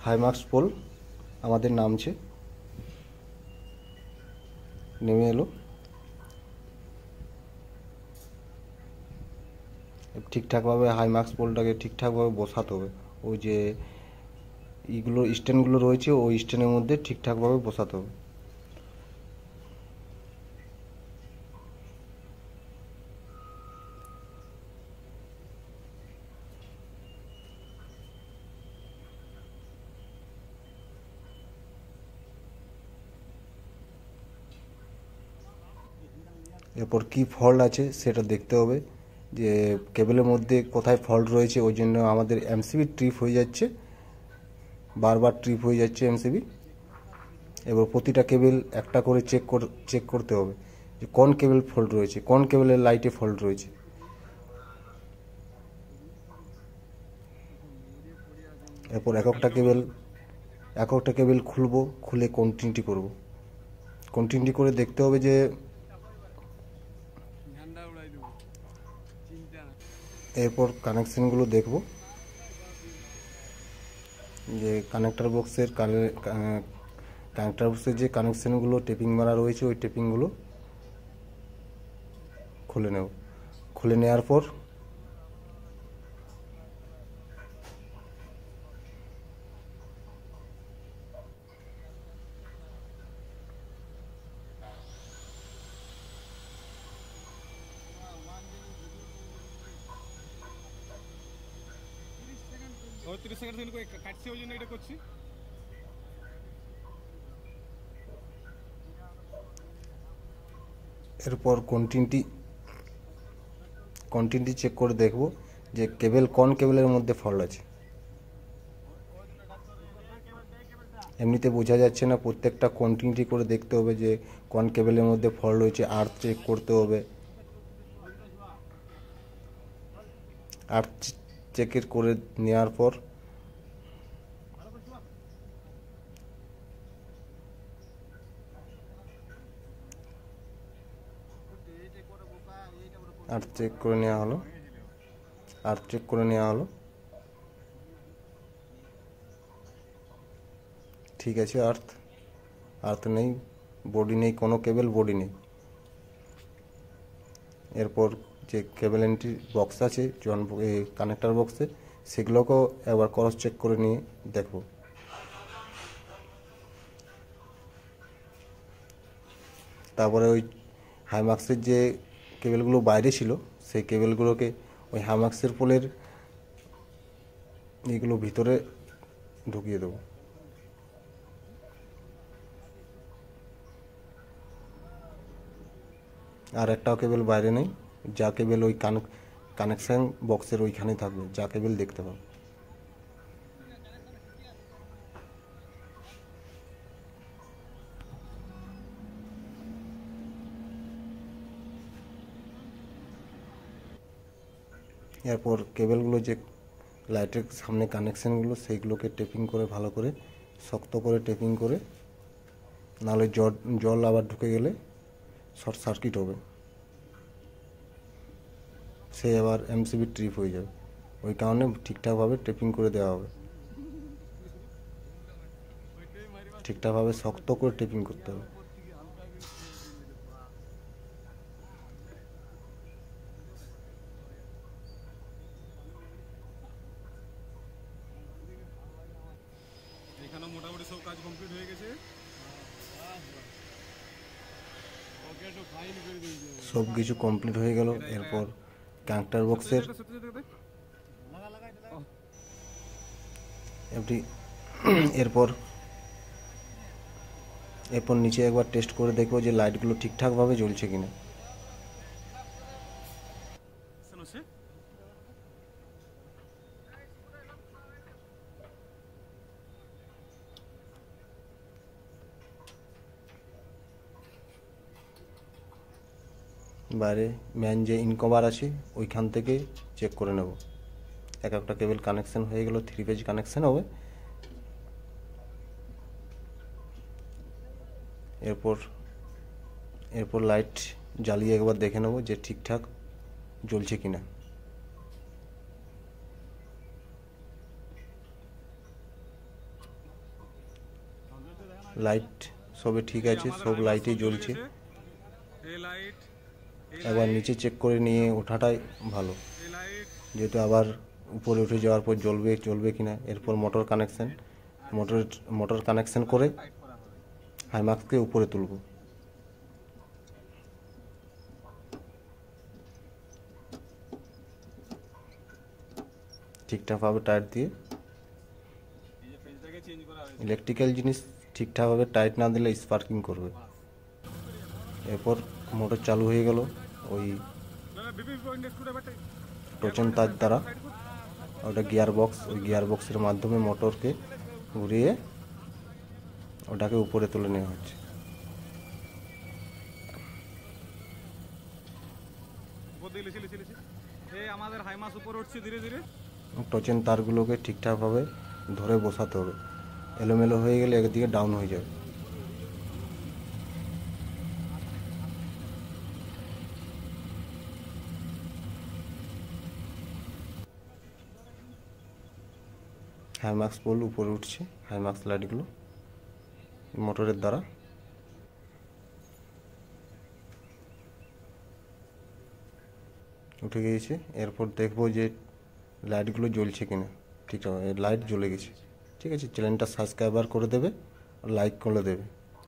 হাইমাক্স pole আমাদের নামছে, নেমে এলো। ঠিকঠাকভাবে হাইমাক্স পোলটাকে ঠিকঠাকভাবে বসাতে হবে। ওই যে এইগুলো স্ট্যান্ডগুলো রয়েছে ওই স্ট্যান্ডের মধ্যে ঠিকঠাকভাবে বসাতে হবে। এরপর কি ফল্ট আছে সেটা দেখতে হবে, যে কেবলের মধ্যে কোথায় ফল্ট রয়েছে। ওই জন্য আমাদের এমসিবি ট্রিপ হয়ে যাচ্ছে, বারবার ট্রিপ হয়ে যাচ্ছে এমসিবি। এবার প্রতিটা কেবল একটা করে চেক করতে হবে যে কোন কেবল ফল্ট রয়েছে, কোন কেবলের লাইটে ফল্ট রয়েছে। এরপর এক একটা কেবল খুলবো, খুলে কন্টিনিউটি করব। কন্টিনিউটি করে দেখতে হবে যে এরপর কানেকশানগুলো দেখব, যে কানেক্টার বক্সের যে কানেকশানগুলো টেপিং মারা রয়েছে ওই টেপিংগুলো খুলে নেব। খুলে নেওয়ার পর এরপর কন্টিনিউটি চেক করে দেখব যে কোন কেবলের মধ্যে ফল্ট আছে। এমনিতে বোঝা যাচ্ছে না, প্রত্যেকটা কন্টিনিউটি করে দেখতে হবে যে কোন কেবলের মধ্যে ফল্ট রয়েছে। আর্থ চেক করতে হবে, আর্থ চেকের করে নেওয়ার পর আর্থ চেক করে নেওয়া হলো। ঠিক আছে, আর্থ নেই, বডি নেই, কোনো কেবল বডি নেই। এরপর যে কেবল এন্ট্রি বক্স আছে কানেক্টার বক্সে, সেগুলোকেও একবার ক্রস চেক করে নিয়ে দেখব। তারপরে ওই হাইমাক্সের যে কেবলগুলো বাইরে ছিল সেই কেবলগুলোকে ওই হাইমাক্সের পোলের এইগুলো ভিতরে ঢুকিয়ে দেবো। আর একটাও কেবল বাইরে নেই, যা কেবল ওই কানেকশান বক্সের ওইখানেই থাকবে, যা কেবল দেখতে পাবো। এরপর কেবলগুলো যে লাইটের সামনে কানেকশানগুলো সেইগুলোকে টেপিং করে ভালো করে শক্ত করে টেপিং করে, নাহলে জল আবার ঢুকে গেলে শর্ট সার্কিট হবে, সে আবার এমসিবি ট্রিপ হয়ে যাবে। ওই কারণে ঠিকঠাকভাবে টেপিং করে দেওয়া হবে, ঠিকঠাকভাবে শক্ত করে টেপিং করতে হবে। মোটামুটি সব কাজ কমপ্লিট হয়ে গেছে, সব কিছু কমপ্লিট হয়ে গেল। এরপর কানেক্টার বক্সের এরপর নিচে একবার টেস্ট করে দেখবো যে লাইটগুলো ঠিকঠাকভাবে জ্বলছে কিনা। বাইরে ম্যান যে ইনকভার আছে ওইখান থেকে চেক করে নেব। একটা কেবল কানেকশন হয়ে গেল, 3 পেজ কানেকশন হবে। এরপর লাইট জ্বালিয়ে একবার দেখে নেব যে ঠিকঠাক জ্বলছে কিনা। লাইট সবে ঠিক আছে, সব লাইটই জ্বলছে। একবার নিচে চেক করে নিয়ে ওঠাটাই ভালো, যেহেতু আবার উপরে উঠে যাওয়ার পর জ্বলবে কিনা। এরপর মোটর কানেকশন করে হাইমাক্সকে উপরে তুলব। ঠিকঠাকভাবে টাইট দিয়ে, ইলেকট্রিক্যাল জিনিস ঠিকঠাকভাবে টাইট না দিলে স্পার্কিং করবে। এরপর মোটর চালু হয়ে গেল ওই টচন তার দ্বারা। ওটা গিয়ার বক্স, ওই গিয়ার বক্সের মাধ্যমে মোটরকে ঘুরিয়ে ওটাকে উপরে তুলে নেওয়া হচ্ছে। আমাদের হাইমাস উপরে উঠছে ধীরে ধীরে। টচেন তারগুলোকে ঠিকঠাকভাবে ধরে বসাতে হবে, এলোমেলো হয়ে গেলে একদিকে ডাউন হয়ে যাবে। হাইমাক্স পোল উপরে উঠছে, হাইমাক্স লাইটগুলো মোটরের দ্বারা। উঠে গিয়েছে। এরপর দেখবো যে লাইটগুলো জ্বলছে কিনা। ঠিক আছে, লাইট জ্বলে গেছে। ঠিক আছে, চ্যানেলটা সাবস্ক্রাইবার করে দেবে, লাইক করে দেবে।